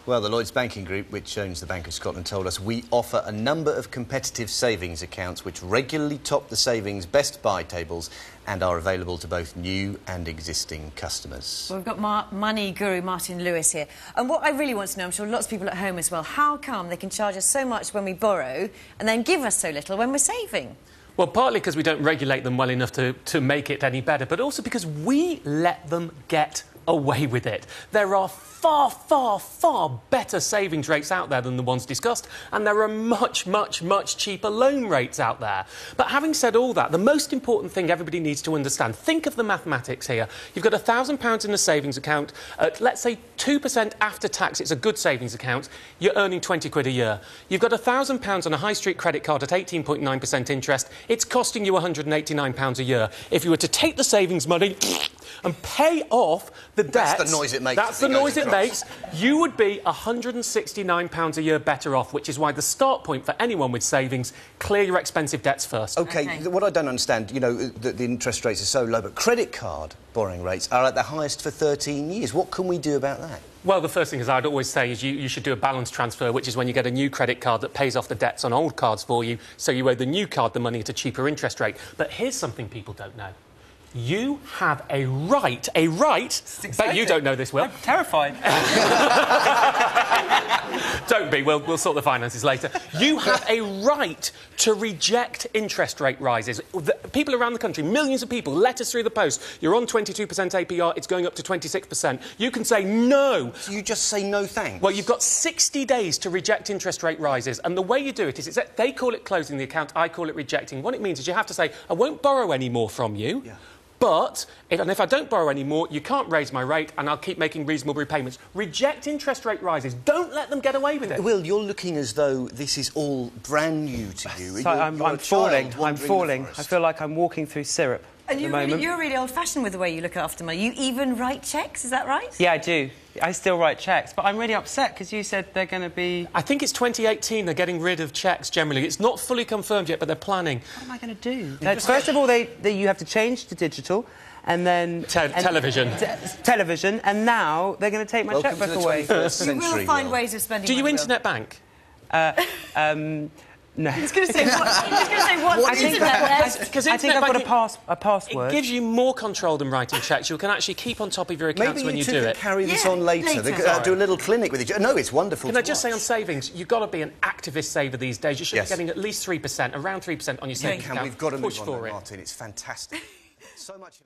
Well, the Lloyds Banking Group, which owns the Bank of Scotland, told us we offer a number of competitive savings accounts which regularly top the savings best buy tables and are available to both new and existing customers. Well, we've got money guru Martin Lewis here. And what I really want to know, I'm sure lots of people at home as well, how come they can charge us so much when we borrow and then give us so little when we're saving? Well, partly because we don't regulate them well enough to make it any better, but also because we let them get away with it. There are far, far, far better savings rates out there than the ones discussed, and there are much, much, much cheaper loan rates out there. But having said all that, the most important thing everybody needs to understand, think of the mathematics here. You've got £1,000 in a savings account, let's say 2% after tax, it's a good savings account, you're earning 20 quid a year. You've got £1,000 on a high street credit card at 18.9% interest, it's costing you £189 a year. If you were to take the savings money and pay off the debt... That's the noise it makes. That's the noise it makes. You would be £169 a year better off, which is why the start point for anyone with savings, clear your expensive debts first. OK, what I don't understand, you know, the interest rates are so low, but credit card borrowing rates are at the highest for 13 years. What can we do about that? Well, the first thing, as I'd always say, is you should do a balance transfer, which is when you get a new credit card that pays off the debts on old cards for you, so you owe the new card the money at a cheaper interest rate. But here's something people don't know. You have a right, but you don't know this, Will. I'm terrified. Don't be, we'll sort the finances later. You have a right to reject interest rate rises. People around the country, millions of people, letters through the post. You're on 22% APR, it's going up to 26%. You can say no. So you just say no thanks? Well, you've got 60 days to reject interest rate rises, and the way you do it is they call it closing the account, I call it rejecting. What it means is you have to say, I won't borrow any more from you. Yeah. But, if I don't borrow any more, you can't raise my rate and I'll keep making reasonable repayments. Reject interest rate rises. Don't let them get away with it. Will, you're looking as though this is all brand new to you. So I'm falling. I feel like I'm walking through syrup. And you're really old-fashioned with the way you look after money. You even write cheques, is that right? Yeah, I do. I still write cheques, but I'm really upset because you said they're going to be... I think it's 2018 they're getting rid of cheques generally. It's not fully confirmed yet, but they're planning. What am I going to do? First of all, you have to change to digital, and then... Television. Television, and now they're going to take my chequebook away. You will find ways of spending money. Do you internet bank? No. I was going to say, what's internet? I think I've got a password. It gives you more control than writing cheques. You can actually keep on top of your accounts when you do it. Maybe you carry this on later. They could do a little clinic with each other. No, it's wonderful. Can I just say on savings, you've got to be an activist saver these days. You should be getting at least 3%, around 3% on your savings account. We've got to move on, Martin. It's fantastic. So much...